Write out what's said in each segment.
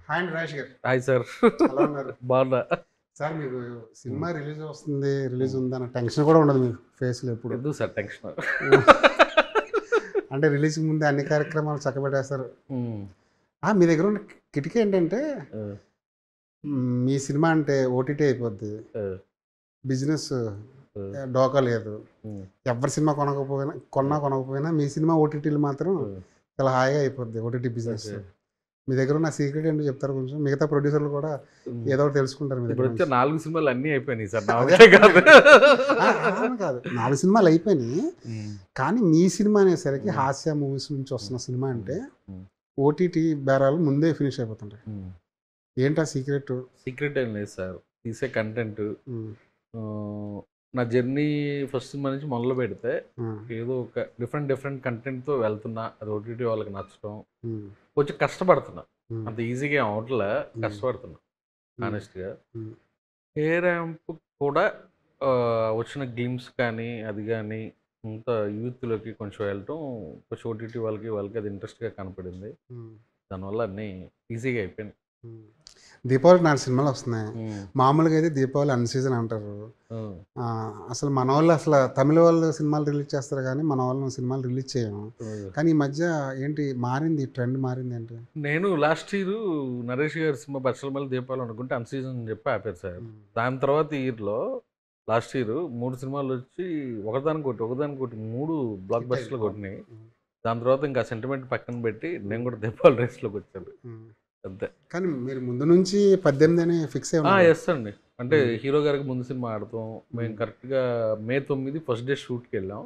Hi అండి రాజేష్ గారు. Hi sir. ఎలా ఉన్నారు? బాగున్నా. సార్ మీకు సినిమా రిలీజ్ ఉందన్న టెన్షన్ కూడా ఉండదు మీకు ఫేస్లో ఎప్పుడు. ఎందుకు సార్ టెన్షన్? అంటే రిలీజ్ ముందే అన్ని కార్యక్రమాలు చక్కబెట్టేస్తారు. మీ దగ్గర ఉన్న కిటికీ ఏంటంటే మీ సినిమా అంటే ఓటీటీ అయిపోద్ది, బిజినెస్ డోకా లేదు. ఎవరి సినిమా కొనకపోయినా మీ సినిమా ఓటీటీలు మాత్రం చాలా హాయిగా అయిపోద్ది ఓటీటీ బిజినెస్. మీ దగ్గర ఉన్న సీక్రెట్ ఏంటో చెప్తారు కొంచెం? మిగతా ప్రొడ్యూసర్లు కూడా ఏదో ఒకటి తెలుసుకుంటారు. మీ దగ్గర వచ్చే 4 సినిమాలు అన్నీ అయిపోయినాయి సార్. కాదు, 4 సినిమాలు అయిపోయినాయి, కానీ మీ సినిమా అనేసరికి హాస్య మూవీస్ నుంచి వస్తున్న సినిమా అంటే ఓటీటీ బేరాలు ముందే ఫినిష్ అయిపోతుంటాయి. ఏంటా సీక్రెట్? సీక్రెట్ ఏం లేదు సార్. తీసే కంటెంట్, నా జర్నీ ఫస్ట్ సినిమా నుంచి మొదలు పెడితే ఏదో ఒక డిఫరెంట్ కంటెంట్తో వెళ్తున్నా. అది ఓటీటీ వాళ్ళకి నచ్చడం, కొంచెం కష్టపడుతున్నా. అంత ఈజీగా అవట్లే, కష్టపడుతున్నా ఆనెస్ట్గా. ఏ ర్యాంప్ కూడా వచ్చిన గేమ్స్ కానీ అది కానీ అంత యూత్లోకి కొంచెం వెళ్ళటం, కొంచెం ఓటీటీ వాళ్ళకి అది ఇంట్రెస్ట్గా కనపడింది. దానివల్ల అన్నీ ఈజీగా అయిపోయినాయి. దీపావళి 4 సినిమాలు వస్తున్నాయి. మామూలుగా అయితే దీపావళి అన్ సీజన్ అంటారు. అసలు మన వాళ్ళు అసలు తమిళ వాళ్ళు సినిమాలు రిలీజ్ చేస్తారు, కానీ మన వాళ్ళు సినిమాలు రిలీజ్ చేయము. కానీ ఈ మధ్య ఏంటి మారింది, ట్రెండ్ మారింది ఏంటి? నేను లాస్ట్ ఇయర్ నరేష్ గారి సినిమా బచ్చలమల్లి దీపావళి అనుకుంటే అన్ సీజన్ అని చెప్పి ఆపారు సార్. దాని తర్వాత ఇయర్లో లాస్ట్ ఇయర్ 3 సినిమాలు వచ్చి ఒకదానికొకటి 3 బ్లాక్ బస్టర్లు కొట్టినాయి. దాని తర్వాత ఇంకా సెంటిమెంట్ పక్కన పెట్టి నేను కూడా దీపావళి రేస్లోకి వచ్చాను అంతే. కానీ మీరు ముందు నుంచి 18 అని ఫిక్స్ అయ్యి? ఎస్ అండి. అంటే హీరో గారికి ముందు సినిమా ఆడతాం. మేము కరెక్ట్గా May 9 ఫస్ట్ డే షూట్కి వెళ్ళాం.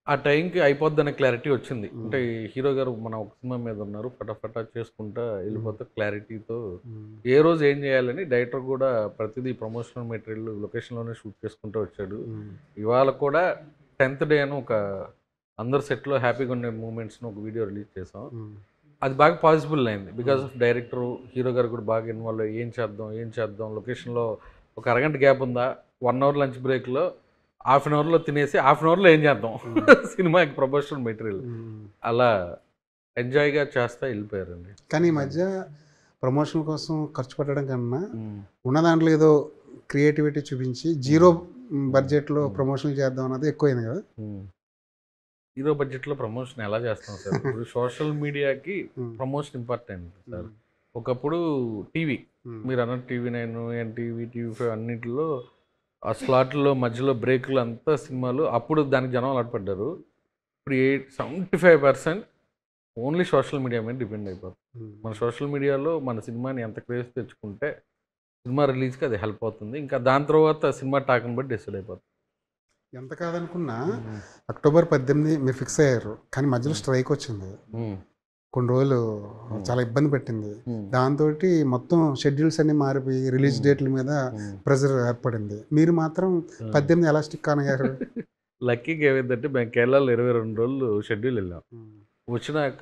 ఆ టైంకి అయిపోద్ది అనే క్లారిటీ వచ్చింది. అంటే హీరో గారు మన ఒక సినిమా మీద ఉన్నారు, ఫటాఫటా చేసుకుంటా వెళ్ళిపోతే క్లారిటీతో ఏ రోజు ఏం చేయాలని డైరెక్టర్ కూడా ప్రతిదీ ప్రమోషనల్ మెటీరియల్ లొకేషన్లోనే షూట్ చేసుకుంటూ వచ్చాడు. ఇవాళ కూడా 10th డే అని ఒక అందరు సెట్లో హ్యాపీగా ఉండే మూమెంట్స్ని ఒక వీడియో రిలీజ్ చేసాం. అది బాగా పాసిబుల్ అయింది బికాస్ ఆఫ్ డైరెక్టరు, హీరో గారు కూడా బాగా ఇన్వాల్వ్ అయ్యి ఏం చేద్దాం లొకేషన్లో ఒక అరగంట గ్యాప్ ఉందా, 1 అవర్ లంచ్ బ్రేక్లో హాఫ్ అన్ అవర్లో తినేసి హాఫ్ అన్ అవర్లో ఏం చేద్దాం సినిమాకి ప్రమోషనల్ మెటీరియల్ అలా ఎంజాయ్గా చేస్తా వెళ్ళిపోయారండి. కానీ ఈ మధ్య ప్రమోషన్ కోసం ఖర్చు పెట్టడం కన్నా ఉన్న దాంట్లో ఏదో క్రియేటివిటీ చూపించి జీరో బడ్జెట్లో ప్రమోషన్ చేద్దాం అన్నది ఎక్కువైంది కదా. జీరో బడ్జెట్లో ప్రమోషన్ ఎలా చేస్తాం సార్? ఇప్పుడు సోషల్ మీడియాకి ప్రమోషన్ ఇంపార్టెంట్ సార్. ఒకప్పుడు టీవీ, మీరు అన్న TV9, NTV, TV5 అన్నింటిలో ఆ స్లాట్లో మధ్యలో బ్రేకులు అంతా సినిమాలు, అప్పుడు దానికి జనం అలవాటుపడ్డారు. ఇప్పుడు 75% ఓన్లీ సోషల్ మీడియా మీద డిపెండ్ అయిపోతుంది. మన సోషల్ మీడియాలో మన సినిమాని ఎంత క్రేజ్ తెచ్చుకుంటే సినిమా రిలీజ్కి అది హెల్ప్ అవుతుంది. ఇంకా దాని తర్వాత సినిమా టాక్ని బట్టి డిసైడ్ అయిపోతుంది. ఎంత కాదనుకున్నా అక్టోబర్ 18 మీరు ఫిక్స్ అయ్యారు, కానీ మధ్యలో స్ట్రైక్ వచ్చింది. కొన్ని రోజులు చాలా ఇబ్బంది పెట్టింది. దాంతో మొత్తం షెడ్యూల్స్ అన్ని మారిపోయి రిలీజ్ డేట్ల మీద ప్రెజర్ ఏర్పడింది. మీరు మాత్రం 18 ఎలా స్టిక్ అయ్యారు? లక్కీగా ఏమైందంటే మేము కేరళలో 22 రోజులు షెడ్యూల్ వెళ్ళాం. వచ్చినాక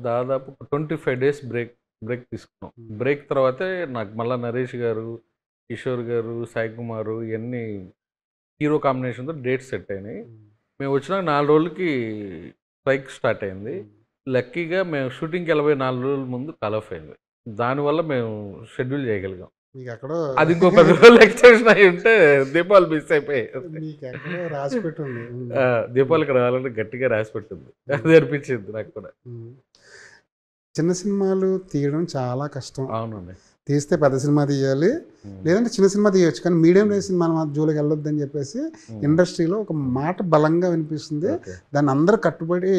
దాదాపు 25 days బ్రేక్ తీసుకున్నాం. బ్రేక్ తర్వాతే నాకు మళ్ళీ నరేష్ గారు, కిషోర్ గారు, సాయి కుమార్ ఇవన్నీ హీరో కాంబినేషన్తో డేట్స్ సెట్ అయినాయి. మేము వచ్చినాక 4 రోజులకి స్ట్రైక్ స్టార్ట్ అయింది. లక్కీగా మేము షూటింగ్కి వెళ్ళబోయే 4 రోజుల ముందు కాల్ ఆఫ్ అయింది. దానివల్ల మేము షెడ్యూల్ చేయగలిగాం. అది ఇంకో 10 రోజులు ఎక్స్టెన్షన్ అయి ఉంటే దీపావళి మిస్ అయిపోయాయి. దీపావళికి రావాలంటే గట్టిగా రాసి పెట్టింది. అది అనిపించింది నాకు కూడా. చిన్న సినిమాలు తీయడం చాలా కష్టం. అవునండి. తీస్తే పెద్ద సినిమా తీయాలి, లేదంటే చిన్న సినిమా తీయవచ్చు, కానీ మీడియం రేంజ్ సినిమా జోలికి వెళ్ళొద్దని చెప్పేసి ఇండస్ట్రీలో ఒక మాట బలంగా వినిపిస్తుంది. దాన్ని అందరూ కట్టుబడి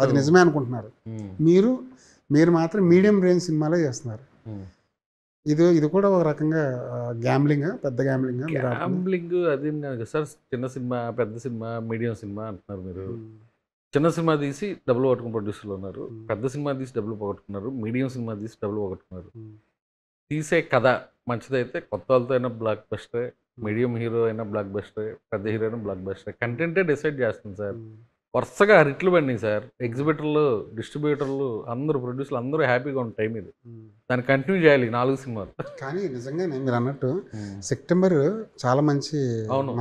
అది నిజమే అనుకుంటున్నారు. మీరు మాత్రం మీడియం రేంజ్ సినిమాలే చేస్తున్నారు. ఇది కూడా ఒక రకంగా గ్యాంబ్లింగ్, పెద్ద గ్యాంబ్లింగ్ అది సార్. చిన్న సినిమా, పెద్ద సినిమా, మీడియం సినిమా అంటున్నారు మీరు. చిన్న సినిమా తీసి డబ్బులు పట్టుకుని ప్రొడ్యూసర్లు ఉన్నారు, పెద్ద సినిమా తీసి డబ్బులు పోగొట్టుకున్నారు, మీడియం సినిమా తీసి డబ్బులు పోగొట్టుకున్నారు. తీసే కథ మంచిదైతే కొత్త వాళ్ళతో అయినా బ్లాక్ బస్టరే, మీడియం హీరో అయినా బ్లాక్ బస్టరే, పెద్ద హీరో అయినా బ్లాక్ బస్టరే. కంటెంటే డిసైడ్ చేస్తుంది సార్. వరుసగా హిట్లు పడినాయి సార్. ఎగ్జిబిటర్లు, డిస్ట్రిబ్యూటర్లు, అందరూ ప్రొడ్యూసర్లు అందరూ హ్యాపీగా ఉన్న టైం ఇది. దాన్ని కంటిన్యూ చేయాలి 4 సినిమాలు. కానీ నిజంగానే మీరు అన్నట్టు సెప్టెంబర్ చాలా మంచి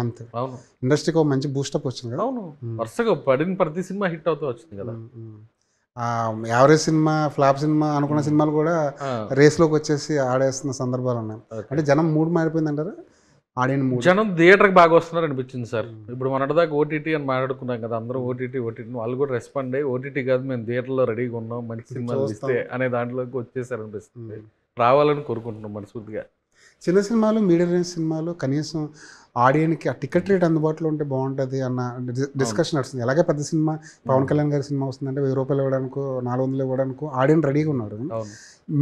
మంత్. అవును, ఇండస్ట్రీకి ఒక మంచి బూస్టప్ వచ్చింది కదా. అవును, వరుసగా పడిన ప్రతి సినిమా హిట్ అవుతూ వచ్చింది కదా. యావరేజ్ సినిమా, ఫ్లాప్ సినిమా అనుకున్న సినిమాలు కూడా ఆ, రేస్లోకి వచ్చేసి ఆడేస్తున్న సందర్భాలు ఉన్నాయి. ఓకే. అంటే జనం మూడ్ మారిపోయింది అంటారా? ఆడియన్ మూడ్. జనం థియేటర్కి బాగా వస్తున్నారు అనిపించింది సార్. ఇప్పుడు మొన్నటిదాకా ఓటీటీ అని మాట్లాడుకున్నాం కదా, అందరూ ఓటీటీ వాళ్ళు కూడా రెస్పాండ్ అయ్యి ఓటీటీ కాదు మేము థియేటర్లో రెడీగా ఉన్నాం మంచి సినిమాలు చూస్తాం. ఇస్తే అనే దాంట్లోకి వచ్చేసారు అనిపిస్తుంది. రావాలని కోరుకుంటున్నాం మనస్ఫూర్తిగా. చిన్న సినిమాలు, మీడియం రేంజ్ సినిమాలు కనీసం ఆడియన్కి ఆ టికెట్ రేట్ అందుబాటులో ఉంటే బాగుంటుంది అన్న డిస్కషన్ నడుస్తుంది. అలాగే పెద్ద సినిమా పవన్ కళ్యాణ్ గారి సినిమా వస్తుందంటే 1000 రూపాయలు ఇవ్వడానికో 400 ఇవ్వడానికో ఆడియన్ రెడీగా ఉన్నారు. అవును.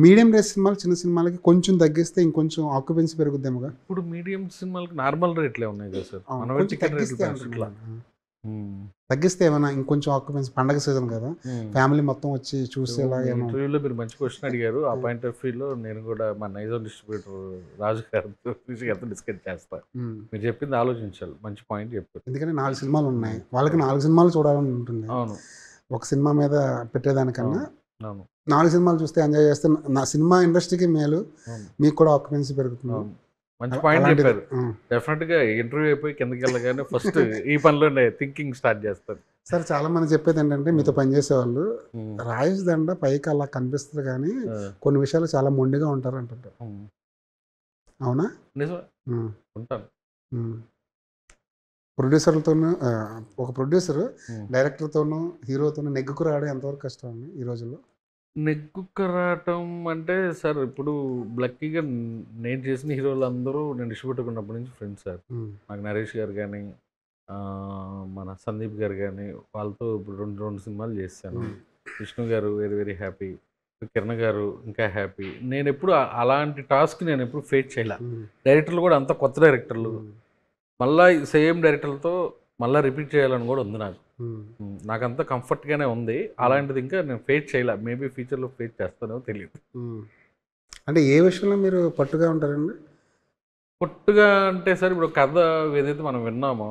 మీడియం రేంజ్ సినిమాలు చిన్న సినిమాలకి కొంచెం తగ్గిస్తే ఇంకొంచెం ఆక్యుపెన్సీ పెరుగుద్దేమోగా. ఇప్పుడు మీడియం సినిమాలకు నార్మల్ రేట్లే ఉన్నాయి కదా సార్, అవును, మనమే కొంచెం టికెట్ రేట్లు తగ్గిస్తే పెంచట్లా. అంటున్నాను. తగ్గిస్తే ఏమైనా ఇంకొంచెం ఆక్యుపెన్సీ, పండగ సీజన్ కదా, ఫ్యామిలీ మొత్తం వచ్చి చూసేలా ఏమో. ఇంటర్వ్యూలో మీరు మంచి క్వశ్చన్ అడిగారు. ఆ పాయింట్ ఆఫ్ వ్యూలో నేను కూడా మా నైజాం డిస్ట్రిబ్యూటర్ రాజు గారితో డిస్కస్ చేస్తాను. మీరు చెప్పింది ఆలోచించాలి, మంచి పాయింట్ చెప్పారు. ఎందుకంటే 4 సినిమాలు ఉన్నాయి, వాళ్ళకి 4 సినిమాలు చూడాలని ఉంటుంది. అవును ఒక సినిమా మీద పెట్టేదానికన్నా అవును 4 సినిమాలు చూస్తే ఎంజాయ్ చేస్తే నా సినిమా ఇండస్ట్రీకి మేలు, అవును మీకు కూడా ఆక్యుపెన్సీ పెరుగుతుంది. అవును. మంచి పాయింట్ అలాంటిది. చెప్పారు. డెఫినెట్ గా ఇంటర్వ్యూ అయిపోయి కిందకి వెళ్ళగానే ఫస్ట్ ఈ పనిలోనే థింకింగ్ స్టార్ట్ చేస్తారు. సార్ చాలా మంది చెప్పేది ఏంటంటే మీతో పనిచేసే వాళ్ళు, రాయేష్ దండ పైకి అలా కనిపిస్తుంది కానీ కొన్ని విషయాలు చాలా మొండిగా ఉంటారు అంటుంటారు. అవునా? నిజమే, ఉమ్. ఉంటాను. ఉమ్. ప్రొడ్యూసర్లతోనూ ఒక ప్రొడ్యూసర్ డైరెక్టర్తోనూ హీరోతోనూ నెగ్గుకు రావడం ఎంతవరకు కష్టం అండి ఈ రోజుల్లో? నెగ్గుకు రావటం అంటే సార్, ఇప్పుడు లక్కీగా నేను చేసిన హీరోలు అందరూ నేను డిస్ట్రిబ్యూటర్ ఉన్నప్పటి నుంచి ఫ్రెండ్స్ సార్. నాకు నరేష్ గారు కానీ, మన సందీప్ గారు కానీ, వాళ్ళతో ఇప్పుడు రెండు సినిమాలు చేశాను. విష్ణు గారు వెరీ వెరీ హ్యాపీ, కిరణ్ గారు ఇంకా హ్యాపీ. నేను ఎప్పుడు అలాంటి టాస్క్ నేను ఎప్పుడు ఫేస్ చేయలే. డైరెక్టర్లు కూడా అంత కొత్త డైరెక్టర్లు, మళ్ళీ సేమ్ డైరెక్టర్లతో మళ్ళీ రిపీట్ చేయాలని కూడా ఉంది నాకు. నాకంతా కంఫర్ట్గానే ఉంది. అలాంటిది ఇంకా నేను ఫేస్ చేయలే. మేబీ ఫ్యూచర్లో ఫేస్ చేస్తానో తెలియదు. అంటే ఏ విషయంలో మీరు పట్టుగా ఉంటారండి? పొట్టుగా అంటే సార్, ఇప్పుడు కథ ఏదైతే మనం విన్నామో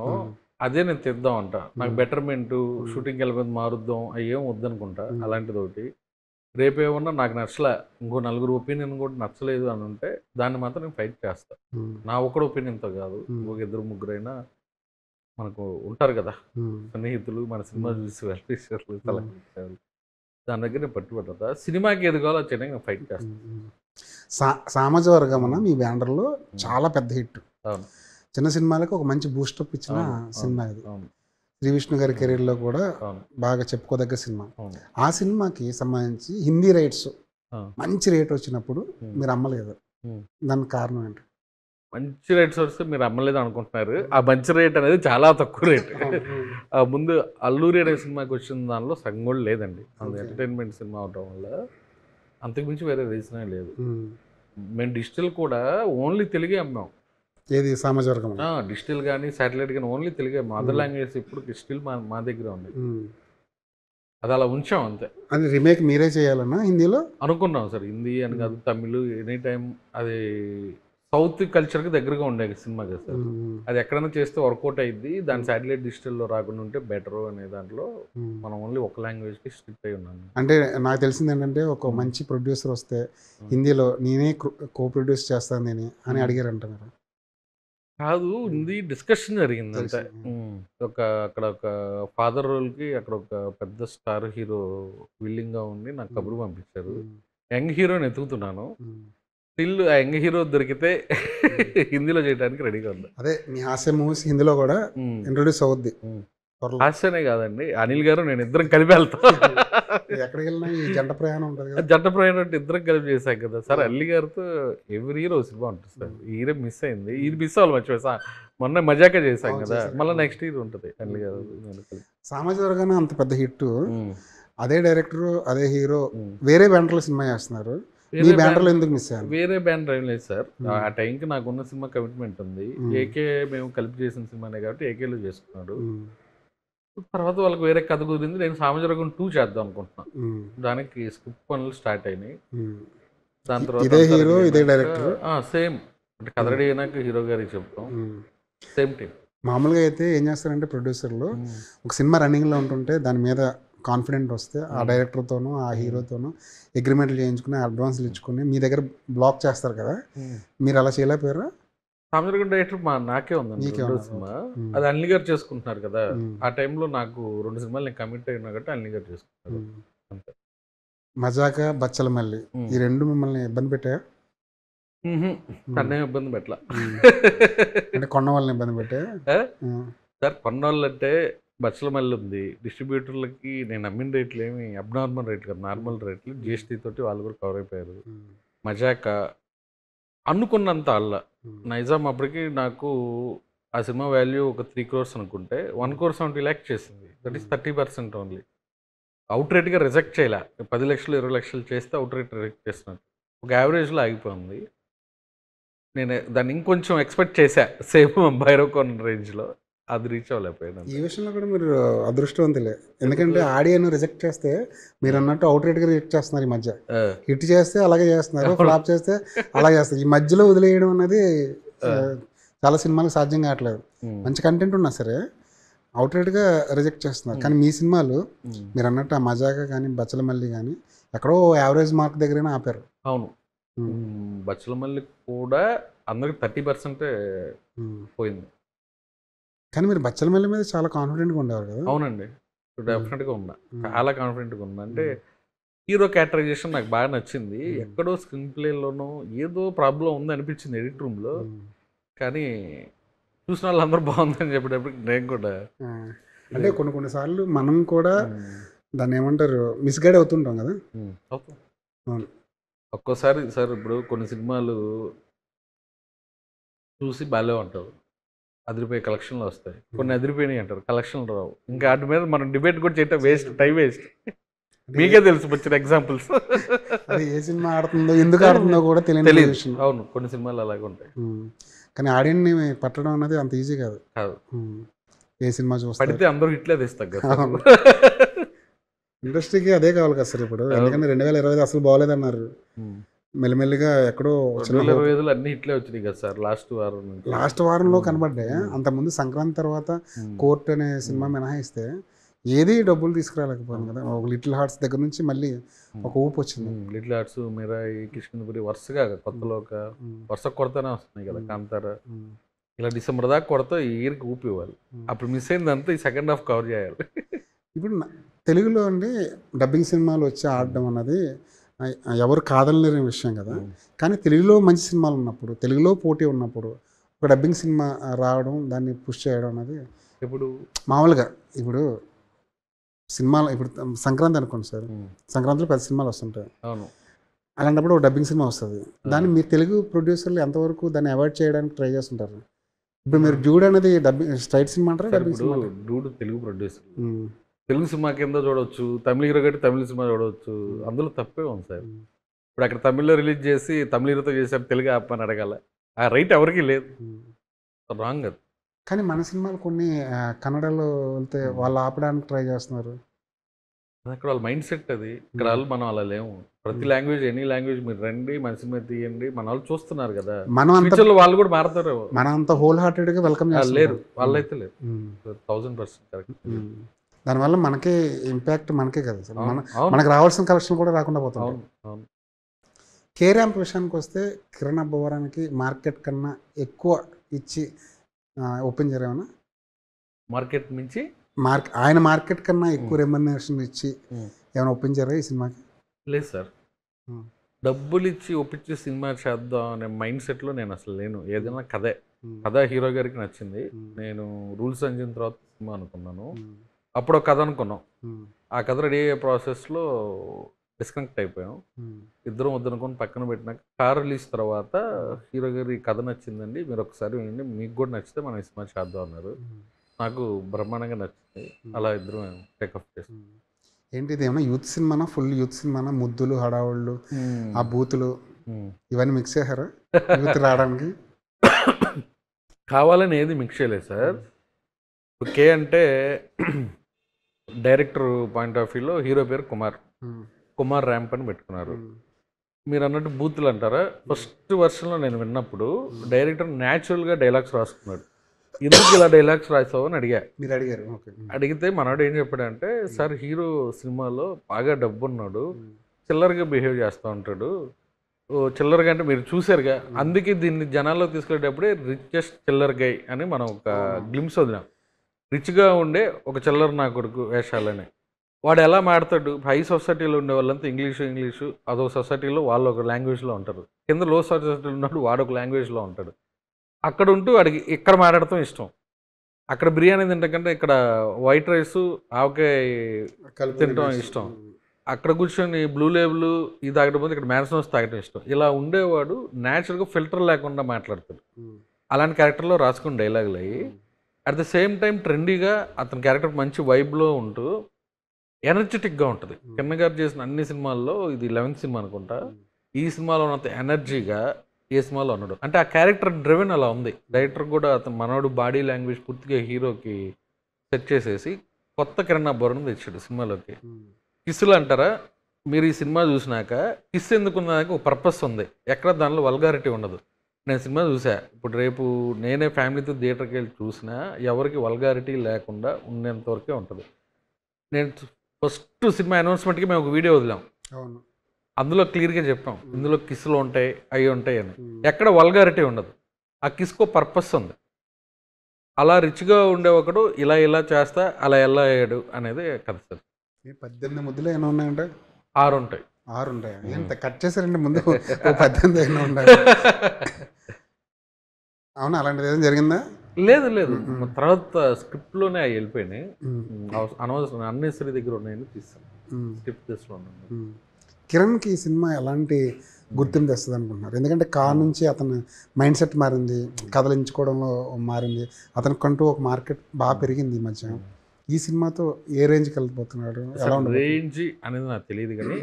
అదే నేను తెద్దాం అంట. నాకు బెటర్మెంట్, షూటింగ్కి వెళ్ళిపోయింది మారుద్దాం అయ్యేం వద్దనుకుంటా. అలాంటిది ఒకటి. రేపేమన్నా నాకు నచ్చలే, ఇంకో నలుగురు ఒపీనియన్ కూడా నచ్చలేదు అని ఉంటే దాన్ని మాత్రం నేను ఫైట్ చేస్తాను. నా ఒక్కడు ఒపీనియన్తో కాదు, ఇంకొక 2-3 అయినా మనకు ఉంటారు కదా స్నేహితులు, మన సినిమా చూసి వెల్ఫేషర్లు తలకారు, దాని దగ్గర నేను పట్టుబడతా. సినిమాకి ఏది కావాలో అది చేయడానికి నేను ఫైట్ చేస్తాను. సామాజ వర్గమన మీ బ్యానర్లో చాలా పెద్ద హిట్. అవును, చిన్న సినిమాలకు ఒక మంచి బూస్టప్ ఇచ్చిన సినిమా ఇది. శ్రీ విష్ణు గారి కెరీర్లో కూడా బాగా చెప్పుకోదగ్గ సినిమా. ఆ సినిమాకి సంబంధించి హిందీ రైట్స్ మంచి రేట్ వచ్చినప్పుడు మీరు అమ్మలేదు, దానికి కారణం ఏంటి? మంచి రేట్స్ వస్తే మీరు అమ్మలేదు అనుకుంటున్నారు. ఆ మంచి రేట్ అనేది చాలా తక్కువ రేట్. ముందు అల్లూరి అనే సినిమాకి వచ్చిన దానిలో సగం కూడా లేదండి. అది ఎంటర్టైన్మెంట్ సినిమా అవటం వల్ల అంతకుమించి వేరే రీజనే లేదు. మేము డిజిటల్ కూడా ఓన్లీ తెలుగే అమ్మాం. ఏది సామాజ వర్గం? డిజిటల్ కానీ శాటిలైట్ కానీ ఓన్లీ తెలుగే అమ్మాం. అదర్ లాంగ్వేజ్ ఇప్పుడు స్టిల్ మా దగ్గర ఉంది. అది అలా ఉంచాం అంతే. అది రీమేక్ మీరే చేయాలన్నా హిందీలో అనుకున్నాం సార్. హిందీ అని కాదు, తమిళ్, ఎనీ టైం అది సౌత్ కల్చర్కి దగ్గరగా ఉండే సినిమా కదా సార్. అది ఎక్కడైనా చేస్తే వర్కౌట్ అయ్యింది. దాని శాటిలైట్ డిజిటల్లో రాకుండా ఉంటే బెటర్ అనే దాంట్లో మనం ఓన్లీ ఒక లాంగ్వేజ్కి స్ట్రిక్ట్ అయి ఉన్నాను. అంటే నాకు తెలిసింది ఏంటంటే ఒక మంచి ప్రొడ్యూసర్ వస్తే హిందీలో నేనే కో ప్రొడ్యూస్ చేస్తాను నేను అని అడిగారంట మీరు? కాదు, హిందీ డిస్కషన్ జరిగింది అంతే. అక్కడ ఒక ఫాదర్ రోల్కి అక్కడ ఒక పెద్ద స్టార్ హీరో విల్లింగ్గా ఉండి నాకు కబురు పంపించారు. యంగ్ హీరోని ఎతుకుతున్నాను. స్టిల్ ఆ యంగ్ హీరో దొరికితే హిందీలో చేయడానికి రెడీగా ఉంది. అదే మీ హాస్య మూవీస్ హిందీలో కూడా ఇంట్రొడ్యూస్ అవుద్ది. హాస్యనే కాదండి, అనిల్ గారు నేను ఇద్దరం కలిపి వెళ్తాం. ఎక్కడికి వెళ్ళినా ఈ జంట ప్రయాణం ఉంటుంది కదా. జంట ప్రయాణం అంటే ఇద్దరం కలిపి చేశాం కదా సార్. అల్లి గారితో ఎవ్రీ ఇయర్ సినిమా ఉంటుంది సార్. ఈ ఇయర్ మిస్ అయింది, ఇది మిస్ అవ్వాలి మర్చిపోయి. మొన్న మజాకా చేశాం కదా, మళ్ళీ నెక్స్ట్ ఇయర్ ఉంటుంది అల్లి గారు. సామాజ వర్గాన అంత పెద్ద హిట్, అదే డైరెక్టర్ అదే హీరో వేరే బ్యానర్లో సినిమా చేస్తున్నారు. మీ బ్యానర్లో ఎందుకు మిస్ అయ్యారు? వేరే బ్యానర్ ఏం లేదు సార్. ఆ టైంకి నాకున్న సినిమా కమిట్మెంట్ ఉంది. ఏకే మేము కలిపి చేసిన సినిమానే కాబట్టి ఏకేలో చేసుకున్నాడు. తర్వాత వాళ్ళకి వేరే కథ కుదిరింది. నేను సామాజిక 2 చేద్దాం అనుకుంటున్నాను. దానికి స్క్రిప్ట్ పనులు స్టార్ట్ అయినాయి. దాని తర్వాత ఇదే హీరో ఇదే డైరెక్టర్ సేమ్, అంటే కథ రెడీ అయినాక హీరో గారికి చెప్తాం. Same team. మామూలుగా అయితే ఏం చేస్తారంటే ప్రొడ్యూసర్లు ఒక సినిమా రన్నింగ్లో ఉంటుంటే దాని మీద కాన్ఫిడెంట్ వస్తే ఆ డైరెక్టర్తోనూ ఆ హీరోతోనూ అగ్రిమెంట్లు చేయించుకుని అడ్వాన్స్లు ఇచ్చుకుని మీ దగ్గర బ్లాక్ చేస్తారు కదా, మీరు అలా చేయలేకపోయారా? సామాజిక డైరెక్టర్ నాకే ఉందండి సినిమా. అది అనిల్ గారు చేసుకుంటున్నారు కదా. ఆ టైంలో నాకు 2 సినిమాలు నేను కమిట్ అయినా కాబట్టి అనిల్ గారు చేసుకుంటారు. అంతే. మజాక, బచ్చలమల్లి ఈ 2 మిమ్మల్ని ఇబ్బంది పెట్టాయా? నన్నేం ఇబ్బంది పెట్టలా. అంటే కొన్న వాళ్ళని ఇబ్బంది పెట్టాయా? సార్ కొన్నాళ్ళంటే బచ్చలమల్లి ఉంది, డిస్ట్రిబ్యూటర్లకి నేను అమ్మిన రేట్లు ఏమి అబ్నార్మల్ రేట్లు కాదు, నార్మల్ రేట్లు. జిఎస్టీ తోటి వాళ్ళు కూడా కవర్ అయిపోయారు. మజాక అనుకున్నంత అల్ల నైజాం అప్పటికి నాకు ఆ సినిమా వాల్యూ ఒక 3 crores అనుకుంటే 1 crore 70 lakhs చేసింది. That is 30% only. అవుట్ రేట్గా రిజెక్ట్ చేయలే. 10 లక్షలు 20 లక్షలు చేస్తే అవుట్ రేట్ రిజెక్ట్ చేస్తున్నట్టు ఒక యావరేజ్లో ఆగిపోయింది. నేను దాన్ని ఇంకొంచెం ఎక్స్పెక్ట్ చేశా సేమ్ భైరవకోన్ రేంజ్లో, అది రీచ్ అవ్వలేకపోయాను. ఈ విషయంలో కూడా మీరు అదృష్టవంతులే. ఎందుకంటే ఆడియన్ రిజెక్ట్ చేస్తే మీరు అన్నట్టు అవుట్ రేట్గా రిజెక్ట్ చేస్తున్నారు ఈ మధ్య. హిట్ చేస్తే అలాగే చేస్తున్నారు, ఫ్లాప్ చేస్తే అలాగే చేస్తారు. ఈ మధ్యలో వదిలేయడం అనేది చాలా సినిమాలకు సాధ్యం కావట్లేదు. మంచి కంటెంట్ ఉన్నా సరే అవుట్ రేట్గా రిజెక్ట్ చేస్తున్నారు. కానీ మీ సినిమాలు మీరు అన్నట్టు ఆ మజాక కానీ బచ్చలమల్లి కానీ ఎక్కడో యావరేజ్ మార్క్ దగ్గరైనా ఆపారు. అవును, బచ్చలమల్లి కూడా అందరికి 30% పోయింది. కానీ మీరు బచ్చలమల్లి మీద చాలా కాన్ఫిడెంట్గా ఉండేవారు కదా? అవునండి, డెఫినెట్గా ఉన్నా, చాలా కాన్ఫిడెంట్గా ఉన్నా. అంటే హీరో క్యారెక్టరైజేషన్ నాకు బాగా నచ్చింది. ఎక్కడో స్క్రీన్ ప్లేలోనో ఏదో ప్రాబ్లం ఉంది అనిపించింది ఎడిట్ రూమ్లో. కానీ చూసిన వాళ్ళందరూ బాగుందని చెప్పేటప్పటికి నేను కూడా అంటే కొన్నిసార్లు మనం కూడా దాన్ని ఏమంటారు మిస్గైడ్ అవుతుంటాం కదా. అవును, ఒక్కోసారి సార్ ఇప్పుడు కొన్ని సినిమాలు చూసి బాగాలే ఉంటారు, అదిరిపోయే కలెక్షన్లు వస్తాయి. కొన్ని అదిరిపోయినాయి అంటారు, కలెక్షన్లు రావు. ఇంకా వాటి మీద మనం డిబేట్ కూడా చేయటం వేస్ట్, టైం వేస్ట్. మీకే తెలుసు వచ్చిన ఎగ్జాంపుల్స్. అది ఏ సినిమా ఆడుతుందో ఎందుకు ఆడుతుందో కూడా తెలియదు. అవును, కొన్ని సినిమాలు అలాగే ఉంటాయి. కానీ ఆడియన్ని పట్టడం అనేది అంత ఈజీ కాదు. ఏ సినిమా చూస్తే పడితే అందరూ ఇట్లే తెస్తారు కదా. ఇండస్ట్రీకి అదే కావాలి కదా సార్ ఇప్పుడు. ఎందుకంటే 2025 అసలు బాగోలేదన్నారు. మెల్లిమెల్లిగా ఎక్కడో 2025 అన్ని ఇట్లే వచ్చినాయి కదా సార్. లాస్ట్ వారంలో కనబడ్డాయి. అంతకుముందు సంక్రాంతి తర్వాత కోర్ట్ అనే సినిమా మినహాయిస్తే ఏది డబ్బులు తీసుకురాలేకపోయింది కదా. ఒక లిటిల్ హార్ట్స్ దగ్గర నుంచి మళ్ళీ ఒక ఊపు వచ్చింది. లిటిల్ హార్ట్స్, మిరాయి, కిష్కింధపురి వరుసగా కొత్తలో ఒక వరుస కొడతానే వస్తున్నాయి కదా. కాంతార ఇలా డిసెంబర్ దాకా కొడతా ఈ ఇయర్కి ఊపి ఇవ్వాలి. అప్పుడు మిస్ అయిందంతా ఈ సెకండ్ హాఫ్ కవర్ చేయాలి. ఇప్పుడు తెలుగులో అండి డబ్బింగ్ సినిమాలు వచ్చి ఆడడం అన్నది ఎవరు కాదనలేని విషయం కదా. కానీ తెలుగులో మంచి సినిమాలు ఉన్నప్పుడు, తెలుగులో పోటీ ఉన్నప్పుడు ఒక డబ్బింగ్ సినిమా రావడం, దాన్ని పుష్ చేయడం అనేది ఇప్పుడు మామూలుగా ఇప్పుడు సినిమాలు ఇప్పుడు సంక్రాంతి అనుకోండి సార్, సంక్రాంతిలో 10 సినిమాలు వస్తుంటాయి. అవును, అలాంటప్పుడు ఒక డబ్బింగ్ సినిమా వస్తుంది. దాన్ని మీరు తెలుగు ప్రొడ్యూసర్లు ఎంతవరకు దాన్ని అవాయిడ్ చేయడానికి ట్రై చేస్తుంటారు? ఇప్పుడు మీరు డ్యూడ్ అనేది డబ్బింగ్ స్ట్రైట్ సినిమా అంటారా? Dubbing cinema dude Telugu producer, Telugu cinema కింద చూడవచ్చు, తమిళ హీరో కట్టి తమిళ సినిమా చూడవచ్చు, అందులో తప్పే ఉంది సార్. ఇప్పుడు అక్కడ తమిళ్లో రిలీజ్ చేసి తమిళ హీరోతో చేసారు, తెలుగు ఆపని అడగాల, ఆ రైట్ ఎవరికి లేదు. రాంగ్ అది. కానీ మన సినిమాలు కొన్ని కన్నడలో వెళ్తే వాళ్ళు ఆపడానికి ట్రై చేస్తున్నారు. అక్కడ వాళ్ళ మైండ్ సెట్ అది. ఇక్కడ వాళ్ళు మనం అలా లేము. ప్రతి లాంగ్వేజ్, ఎనీ లాంగ్వేజ్ మీరు రండి, మన సినిమా తీయండి, మన వాళ్ళు చూస్తున్నారు కదా. ఫ్యూచర్లో వాళ్ళు కూడా మారుతారు. మనం అంత హోల్ హార్టెడ్గా వెల్కమ్ లేరు, వాళ్ళైతే లేరు. 1000% కరెక్ట్. దానివల్ల మనకే ఇంపాక్ట్ మనకే కదా సార్. మనకు రావాల్సిన కలెక్షన్ కూడా రాకుండా పోతాం. కే ర్యాంప్ విషయానికి వస్తే కిరణ్ అబ్బవరానికి మార్కెట్ కన్నా ఎక్కువ ఇచ్చి ఓపెన్ చేయరేమన్నా? మార్కెట్ నుంచి ఆయన మార్కెట్ కన్నా ఎక్కువ రెమ్యునరేషన్ ఇచ్చి ఏమైనా ఒప్పించారా ఈ సినిమాకి? లేదు సార్, డబ్బులు ఇచ్చి ఒప్పించి సినిమా చేద్దాం అనే మైండ్ సెట్లో నేను అసలు లేను. ఏదైనా కథ హీరో గారికి నచ్చింది. నేను రూల్స్ అందిన తర్వాత సినిమా అనుకున్నాను. అప్పుడు ఒక కథ అనుకున్నాం. ఆ కథ రెడీ అయ్యే ప్రాసెస్లో డిస్కనెక్ట్ అయిపోయాం. ఇద్దరం వద్దనుకొని పక్కన పెట్టినాక కార్ రిలీజ్ తర్వాత హీరో గారి కథ నచ్చిందండి, మీరు ఒకసారి వినండి, మీకు కూడా నచ్చితే మనం సినిమా చేద్దాం అన్నారు. నాకు బ్రహ్మాండంగా నచ్చింది. అలా ఇద్దరం టేకప్ చేస్తాం. ఏంటి ఇది ఏమన్నా యూత్ సినిమానా? ఫుల్ యూత్ సినిమానా? ముద్దులు, హడావుళ్ళు, ఆ బూతులు ఇవన్నీ మిక్స్ చేశారా యూత్ రావడానికి? కావాలని ఏది మిక్స్ చేయలేదు సార్. కే అంటే డైరెక్టర్ పాయింట్ ఆఫ్ వ్యూలో హీరో పేరు కుమార్ ర్యాంప్ అని పెట్టుకున్నారు. మీరు అన్నట్టు బూతులు అంటారా? ఫస్ట్ వర్షన్లో నేను విన్నప్పుడు డైరెక్టర్ న్యాచురల్గా డైలాగ్స్ రాసుకున్నాడు. ఎందుకు ఇలా డైలాగ్స్ రాసావు అని మీరు అడిగారు. అడిగితే మనవాడు ఏం చెప్పాడంటే, సార్ హీరో సినిమాలో బాగా డబ్బు ఉన్నాడు, చిల్లరగా బిహేవ్ చేస్తూ ఉంటాడు. చిల్లరగా అంటే మీరు చూసారుగా, అందుకే దీన్ని జనాల్లో తీసుకెళ్ళేటప్పుడే రిచెస్ట్ చిల్లర్ గై అని మనం ఒక గ్లిమ్స్ వదిలాం. రిచ్గా ఉండే ఒక చిల్లర నా కొడుకు వేషాలని. వాడు ఎలా మాడతాడు, హై సొసైటీలో ఉండే వాళ్ళంతా ఇంగ్లీషు అదొక సొసైటీలో వాళ్ళు ఒక లాంగ్వేజ్లో ఉంటారు, కింద లో సొసైటీలో ఉన్నాడు వాడు ఒక లాంగ్వేజ్లో ఉంటాడు. అక్కడ ఉంటూ వాడికి ఇక్కడ మాట్లాడటం ఇష్టం, అక్కడ బిర్యానీ తింటకంటే ఇక్కడ వైట్ రైస్ ఆవకాయ తినటం ఇష్టం, అక్కడ కూర్చొని బ్లూ లేబుల్ ఇది తాగడం పోతే ఇక్కడ మ్యాన్సోన్స్ తాగడం ఇష్టం. ఇలా ఉండేవాడు న్యాచురల్గా ఫిల్టర్ లేకుండా మాట్లాడతాడు. అలాంటి క్యారెక్టర్లో రాసుకుని డైలాగులు అయ్యి అట్ ద సేమ్ టైం ట్రెండీగా అతని క్యారెక్టర్ మంచి వైబ్లో ఉంటూ ఎనర్జెటిక్గా ఉంటుంది. కిరణ్ గారు చేసిన అన్ని సినిమాల్లో ఇది 11th సినిమా అనుకుంటా, ఈ సినిమాలో ఉన్నంత ఎనర్జీగా ఏ సినిమాలో ఉన్నాడు. అంటే ఆ క్యారెక్టర్ డ్రివెన్ అలా ఉంది. డైరెక్టర్ కూడా అతను మనోడు బాడీ లాంగ్వేజ్ పూర్తిగా హీరోకి సెట్ చేసేసి కొత్త కిరణ్ అబ్బోరని తెచ్చాడు సినిమాలోకి. కిస్సులు అంటారా, మీరు ఈ సినిమా చూసినాక కిస్ ఎందుకున్నదానికి ఒక పర్పస్ ఉంది, ఎక్కడ దానిలో వల్గారిటీ ఉండదు. నేను సినిమా చూసా, ఇప్పుడు రేపు నేనే ఫ్యామిలీతో థియేటర్కి వెళ్ళి చూసినా ఎవరికి వల్గారిటీ లేకుండా ఉండేంత వరకే ఉంటుంది. నేను ఫస్ట్ సినిమా అనౌన్స్మెంట్కి మేము ఒక వీడియో వదిలాం, అందులో క్లియర్గా చెప్పాం ఇందులో కిస్సులు ఉంటాయి అవి ఉంటాయి అని, ఎక్కడ వల్గారిటీ ఉండదు. ఆ కిస్కో పర్పస్ ఉంది. అలా రిచ్గా ఉండే ఒకడు ఇలా ఇలా చేస్తా అలా ఎలా అయ్యాడు అనేది కథ సార్. 18 ముద్దులు ఏమైనా ఉన్నాయంటే 6 ఉంటాయి. 6 ఉంటాయి. ఎంత కట్ చేశారంటే ముందు 18 ఏమైనా ఉన్నాయి. అవునా, అలాంటిది ఏదైనా జరిగిందా? లేదు తర్వాత స్క్రిప్ట్లోనే అవి వెళ్ళిపోయినాయి. అనవసరం అన్నెసరీ దగ్గర ఉన్నాయని తీస్తాను, స్క్రిప్ట్ దశలో ఉన్నాను. కిరణ్కి ఈ సినిమా ఎలాంటి గుర్తింపు తెస్తుంది అనుకుంటున్నారు? ఎందుకంటే కార్ నుంచి అతని మైండ్ సెట్ మారింది, కథలించుకోవడంలో మారింది, అతనికంటూ ఒక మార్కెట్ బాగా పెరిగింది ఈ మధ్య. ఈ సినిమాతో ఏ రేంజ్కి వెళ్ళిపోతున్నాడు? రేంజ్ అనేది నాకు తెలియదు, కానీ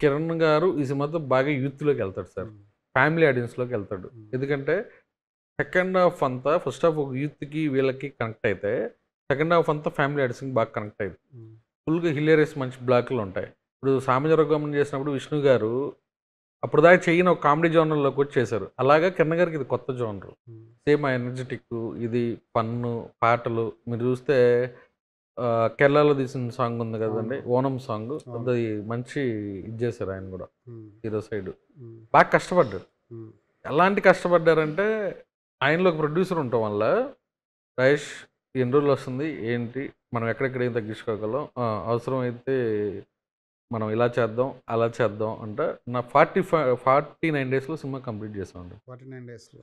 కిరణ్ గారు ఈ సినిమాతో బాగా యూత్లోకి వెళ్తాడు సార్, ఫ్యామిలీ ఆడియన్స్లోకి వెళ్తాడు. ఎందుకంటే సెకండ్ హాఫ్ అంతా ఫస్ట్ హాఫ్ ఒక యూత్కి వీళ్ళకి కనెక్ట్ అయితే, సెకండ్ హాఫ్ అంతా ఫ్యామిలీ ఆడియన్స్కి బాగా కనెక్ట్ అయింది. ఫుల్గా హిలేరియస్ మంచి బ్లాక్లు ఉంటాయి. ఇప్పుడు సామాజిక చేసినప్పుడు విష్ణు గారు అప్పుడు దాకా చెయ్యని ఒక కామెడీ జోనర్లోకి వచ్చి చేశారు. అలాగా కిరణ్ గారికి ఇది కొత్త జోనర్, సేమ్ ఎనర్జెటిక్, ఇది పన్ను పాటలు. మీరు చూస్తే కేరళలో తీసిన సాంగ్ ఉంది కదండి, ఓనం సాంగ్, అది మంచి ఇది చేశారు ఆయన కూడా హీరో సైడ్. బాగా కష్టపడ్డాడు. ఎలాంటి కష్టపడ్డారంటే ఆయనలో ఒక ప్రొడ్యూసర్ ఉండటం వల్ల, రాయేష్ ఎన్ని రోజులు వస్తుంది ఏంటి, మనం ఎక్కడెక్కడ ఏం తగ్గించుకోగలం, అవసరమైతే మనం ఇలా చేద్దాం అలా చేద్దాం అంటే నా 49 డేస్లో సినిమా కంప్లీట్ చేసామండి. 49 డేస్లో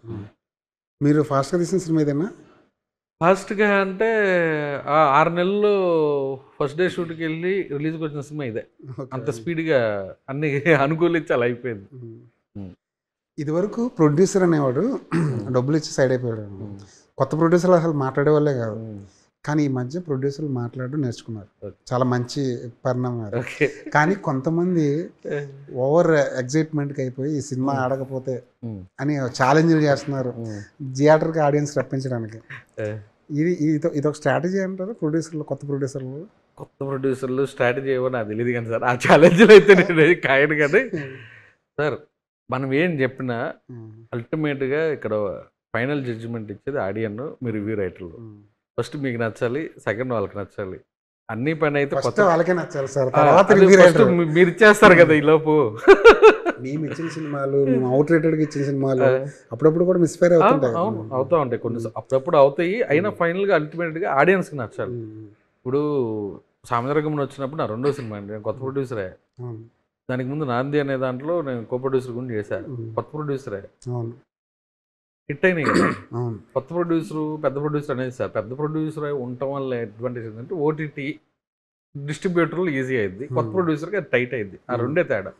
మీరు ఫాస్ట్గా తీసిన సినిమా ఏదైనా? ఫాస్ట్గా అంటే 6 నెలలు ఫస్ట్ డే షూట్కి వెళ్ళి రిలీజ్కి వచ్చిన సినిమా ఇదే. అంత స్పీడ్గా అన్ని అనుకూలించి అలా అయిపోయింది. ఇదివరకు ప్రొడ్యూసర్ అనేవాడు డబ్బులు ఇచ్చి సైడ్ అయిపోయాడు. కొత్త ప్రొడ్యూసర్లు అసలు మాట్లాడే వాళ్ళే కాదు, కానీ ఈ మధ్య ప్రొడ్యూసర్లు మాట్లాడడం నేర్చుకున్నారు. చాలా మంచి పరిణామం అది. కానీ కొంతమంది ఓవర్ ఎగ్జైట్మెంట్కి అయిపోయి ఈ సినిమా ఆడకపోతే అని ఛాలెంజ్లు చేస్తున్నారు థియేటర్కి ఆడియన్స్ రప్పించడానికి. ఇది ఒక స్ట్రాటజీ అంటారు ప్రొడ్యూసర్లు, కొత్త ప్రొడ్యూసర్లు స్ట్రాటజీ ఏమో నాకు తెలియదు కానీ సార్, ఆ ఛాలెంజ్లు అయితే నేను కాయను. కానీ సార్ మనం ఏం చెప్పినా అల్టిమేట్గా ఇక్కడ ఫైనల్ జడ్జిమెంట్ ఇచ్చేది ఆడియన్, మీరు రివ్యూ రైటర్లు. ఫస్ట్ మీకు నచ్చాలి, సెకండ్ వాళ్ళకి నచ్చాలి. అన్ని పని అయితే వాళ్ళకే నచ్చాలి సార్, మీరు ఇచ్చేస్తారు కదా ఈ లోపు. మేము ఇచ్చిన సినిమాలు, మేము అవుట్ రేటెడ్గా ఇచ్చిన సినిమాలు అప్పుడప్పుడు కూడా మిస్ఫైర్ అవుతుంటాయి. అవుతా ఉంటాయి కొన్ని, అప్పుడప్పుడు అవుతాయి. అయినా ఫైనల్గా అల్టిమేట్గా ఆడియన్స్కి నచ్చాలి. ఇప్పుడు సామజరగమని వచ్చినప్పుడు నా 2వ సినిమా అండి, నేను కొత్త ప్రొడ్యూసరే. దానికి ముందు నాంది అనే దాంట్లో నేను కో ప్రొడ్యూసర్ గురించి చేశాను, కొత్త ప్రొడ్యూసరే. హిట్ అయినాయి కదా. కొత్త ప్రొడ్యూసరు పెద్ద ప్రొడ్యూసర్ అనేది సార్, పెద్ద ప్రొడ్యూసర్ ఉండటం వల్ల అడ్వాంటేజ్ ఏంటంటే ఓటీటీ డిస్ట్రిబ్యూటర్లు ఈజీ అయింది, కొత్త ప్రొడ్యూసర్కి అది టైట్ అయింది. ఆ రెండే తేడా.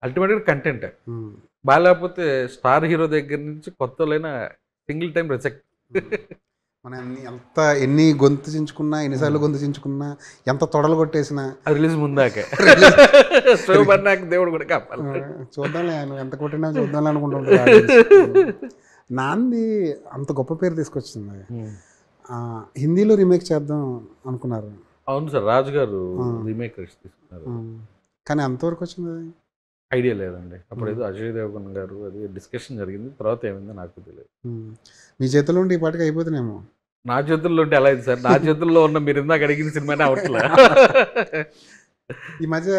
అల్టిమేట్గా కంటెంట్ బాగా లేకపోతే స్టార్ హీరో దగ్గర నుంచి కొత్తలైన సింగిల్ టైం రిజెక్ట్. మనం ఎన్ని గొంతు చించుకున్నా, ఎన్నిసార్లు గొంతు చించుకున్నా, ఎంత తొడలు కొట్టేసినా అది రిలీజ్ ముందాకే దేవుడు కూడా కాపాలి. చూద్దాంలే ఆయన ఎంత కొట్టినా చూద్దాంలే అనుకుంటుంటాడు. నాంది అంత గొప్ప పేరు తీసుకొచ్చింది. హిందీలో రీమేక్ చేద్దాం అనుకున్నారు. అవును సార్, రాజు గారు రీమేక్ తీసుకున్నారు. కానీ అంతవరకు వచ్చింది ఐడియా లేదండి. అప్పుడు ఏదో అజయ్ దేవగన్ గారు అది డిస్కషన్ జరిగింది, తర్వాత ఏమైందో నాకు తెలియదు. మీ చేతిలో ఉంటే ఈ పాటికి అయిపోతున్నామో. నా చేతుల్లో ఉంటే ఎలా అయింది సార్? నా చేతుల్లో ఉన్న మీరు ఇందాక అడిగిన సినిమానే అవట్లే. ఈ మధ్య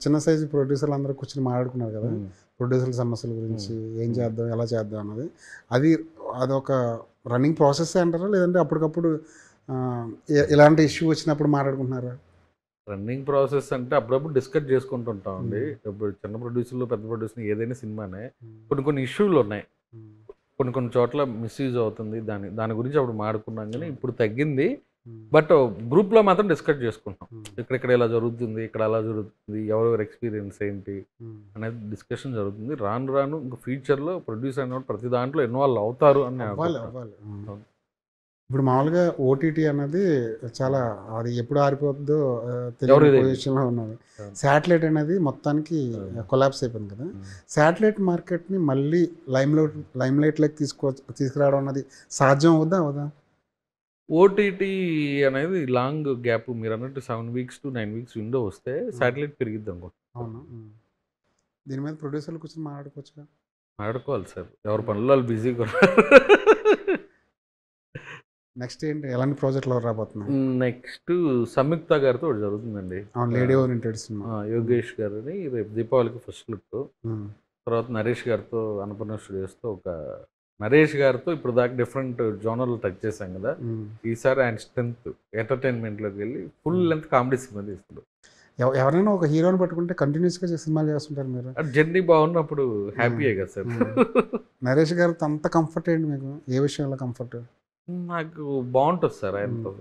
చిన్న సైజు ప్రొడ్యూసర్లు అందరూ కూర్చొని మాట్లాడుకున్నారు కదా, ప్రొడ్యూసర్ల సమస్యల గురించి, ఏం చేద్దాం ఎలా చేద్దాం అన్నది. అదొక రన్నింగ్ ప్రాసెస్ అంటారా, లేదంటే అప్పటికప్పుడు ఇలాంటి ఇష్యూ వచ్చినప్పుడు మాట్లాడుకుంటున్నారా? రన్నింగ్ ప్రాసెస్ అంటే అప్పుడప్పుడు డిస్కస్ చేసుకుంటుంటాం అండి. ఇప్పుడు చిన్న ప్రొడ్యూసర్లు పెద్ద ప్రొడ్యూసర్లు ఏదైనా సినిమానే కొన్ని ఇష్యూలు ఉన్నాయి. కొన్ని చోట్ల మిస్యూజ్ అవుతుంది. దాని గురించి అప్పుడు మాడుకున్నాం కానీ ఇప్పుడు తగ్గింది. బట్ గ్రూప్లో మాత్రం డిస్కస్ చేసుకుంటాం. ఇక్కడ ఇలా జరుగుతుంది, ఇక్కడ అలా జరుగుతుంది, ఎవరెవరి ఎక్స్పీరియన్స్ ఏంటి అనేది డిస్కషన్ జరుగుతుంది. రాను ఇంకా ఫ్యూచర్లో ప్రొడ్యూసర్ అనేవాడు ప్రతి దాంట్లో ఇన్వాల్వ్ అవుతారు అని నేను అనుకుంటున్నాను. ఇప్పుడు మామూలుగా ఓటీటీ అన్నది చాలా అది ఎప్పుడు ఆరిపోతుందో తెలియని పొజిషన్లో ఉన్నది. శాటిలైట్ అనేది మొత్తానికి కొలాప్స్ అయిపోయింది కదా. శాటిలైట్ మార్కెట్ని మళ్ళీ లైమ్లైట్లోకి తీసుకురావడం అన్నది సాధ్యం అవుదా? ఓటీటీ అనేది లాంగ్ గ్యాప్, మీరు అన్నట్టు 7 weeks to 9 weeks విండో వస్తే శాటిలైట్ పెరిగిద్ది అనుకోండి. అవును. దీని మీద ప్రొడ్యూసర్లు కూర్చొని మాట్లాడుకోవచ్చుగా. మాట్లాడుకోవాలి సార్, ఎవరి పనులు వాళ్ళు బిజీగా. నెక్స్ట్ ఏంటి, ఎలాంటి ప్రాజెక్టులు రాబోతున్నాయి? నెక్స్ట్ సంయుక్త గారితో ఒకటి జరుగుతుందండి. Lady oriented cinema. యోగేష్ గారిని రేపు దీపావళికి ఫస్ట్ లుక్. తర్వాత నరేష్ గారితో అన్నపూర్ణ స్టూడియోస్తో నరేష్ గారితో ఇప్పుడు దాకా డిఫరెంట్ జోనర్లు టచ్ చేశాం కదా. ఈసారి ఆయన స్ట్రెంత్ ఎంటర్టైన్మెంట్లోకి వెళ్ళి ఫుల్ లెంత్ కామెడీ సినిమా తీస్తారు. ఎవరైనా ఒక హీరోని పట్టుకుంటే కంటిన్యూస్గా సినిమాలు చేస్తుంటారు మీరు. జర్నీ బాగున్నప్పుడు హ్యాపీయే కదా సార్. నరేష్ గారితో అంత కంఫర్ట్ ఏంటి మీకు? ఏ విషయంలో కంఫర్ట్? నాకు బాగుంటుంది సార్ ఆయనతో.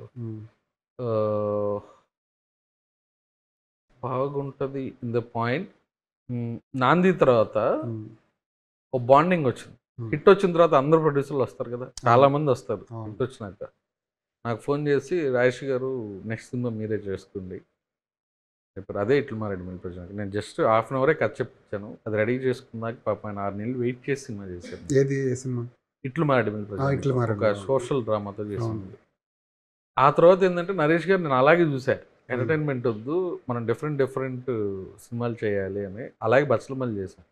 బాగుంటుంది ఇన్ ద పాయింట్. నాంది తర్వాత ఒక బాండింగ్ వచ్చింది. హిట్ వచ్చిన తర్వాత అందరు ప్రొడ్యూసర్లు వస్తారు కదా, చాలా మంది వస్తారు. హిట్ వచ్చినాక నాకు ఫోన్ చేసి రాజేష్ గారు నెక్స్ట్ సినిమా మీరే చేసుకోండి ఇప్పుడు అదే ఇట్లు మారేడు మిల్ ప్రజెంట్. నేను జస్ట్ హాఫ్ అన్ అవరే కథ చెప్పించాను, అది రెడీ చేసుకున్నాక పాప ఆయన 6 నెలలు వెయిట్ చేసి సినిమా చేశాను. ఏది సినిమా? ఇట్లు మారేడు మిల్ ప్రజెంట్, ఒక సోషల్ డ్రామాతో చేసింది. ఆ తర్వాత ఏంటంటే నరేష్ గారు నేను అలాగే చూశాను, ఎంటర్టైన్మెంట్ వద్దు మనం డిఫరెంట్ సినిమాలు చేయాలి అని. అలాగే బచ్చలమల్లి చేశాను.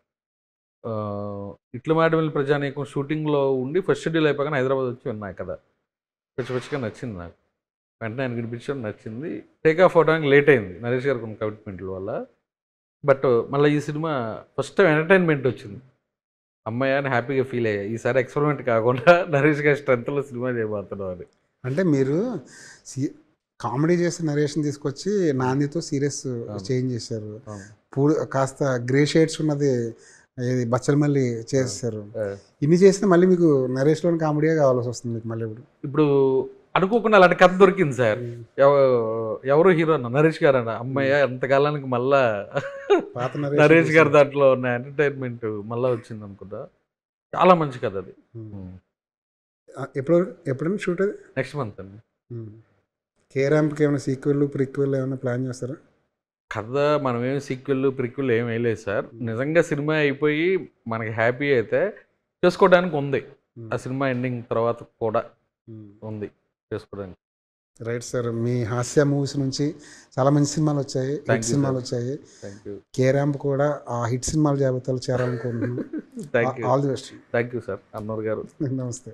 ఇట్ల మారేడుమిల్లి ప్రజానీకం షూటింగ్లో ఉండి ఫస్ట్ షెడ్యూల్ అయిపోయాక హైదరాబాద్ వచ్చి విన్నా కదా. పిచ్చిగా నచ్చింది నాకు. వెంటనే ఆయన వినిపించడం నచ్చింది. టేక్ ఆఫ్ అవడానికి లేట్ అయింది నరేష్ గారికి ఉన్న కమిట్మెంట్ల వల్ల. బట్ మళ్ళీ ఈ సినిమా ఫస్ట్ టైం ఎంటర్టైన్మెంట్ వచ్చింది. అమ్మాయి అని హ్యాపీగా ఫీల్ అయ్యా. ఈసారి ఎక్స్పెరిమెంట్ కాకుండా నరేష్ గారి స్ట్రెంత్లో సినిమా చేయబోతున్నాం అని. అంటే మీరు కామెడీ చేసి నరేషన్ తీసుకొచ్చి నాందితో సీరియస్ చేంజ్ చేశారు. కాస్త గ్రే షేడ్స్ ఉన్నది ఏది బచ్చలమల్లి చేస్తారు. ఇన్ని చేసినా మళ్ళీ మీకు నరేష్లోని కామెడీగా కావాల్సి వస్తుంది మీకు మళ్ళీ. ఇప్పుడు అనుకోకుండా అలాంటి కథ దొరికింది సార్. ఎవరు హీరో అన్న నరేష్ గారు అన్న. అమ్మాయి ఎంతకాలానికి మళ్ళా నరేష్ గారు దాంట్లో ఉన్న ఎంటర్టైన్మెంట్ మళ్ళీ వచ్చింది అనుకుంటా. చాలా మంచి కథ అది. ఎప్పుడైనా షూట్ అది నెక్స్ట్ మంత్ అండి. కే ర్యాంప్కి ఏమైనా సీక్వెల్ ప్రిక్వెల్ ఏమైనా ప్లాన్ చేస్తారా? కథ మనం ఏమి సీక్వెల్ ప్రిక్వెల్ ఏం వేయలేదు సార్. నిజంగా సినిమా అయిపోయి మనకి హ్యాపీ అయితే చేసుకోవడానికి ఉంది. ఆ సినిమా ఎండింగ్ తర్వాత కూడా ఉంది చేసుకోవడానికి. రైట్ సార్, మీ హాస్య మూవీస్ నుంచి చాలా మంచి సినిమాలు వచ్చాయి, హిట్ సినిమాలు వచ్చాయి. కే ర్యాంప్ కూడా ఆ హిట్ సినిమాల జాబితాలో చేరాలనుకుంటున్నాను. All the best. Thank you sir అన్నోర్ గారు. నమస్తే.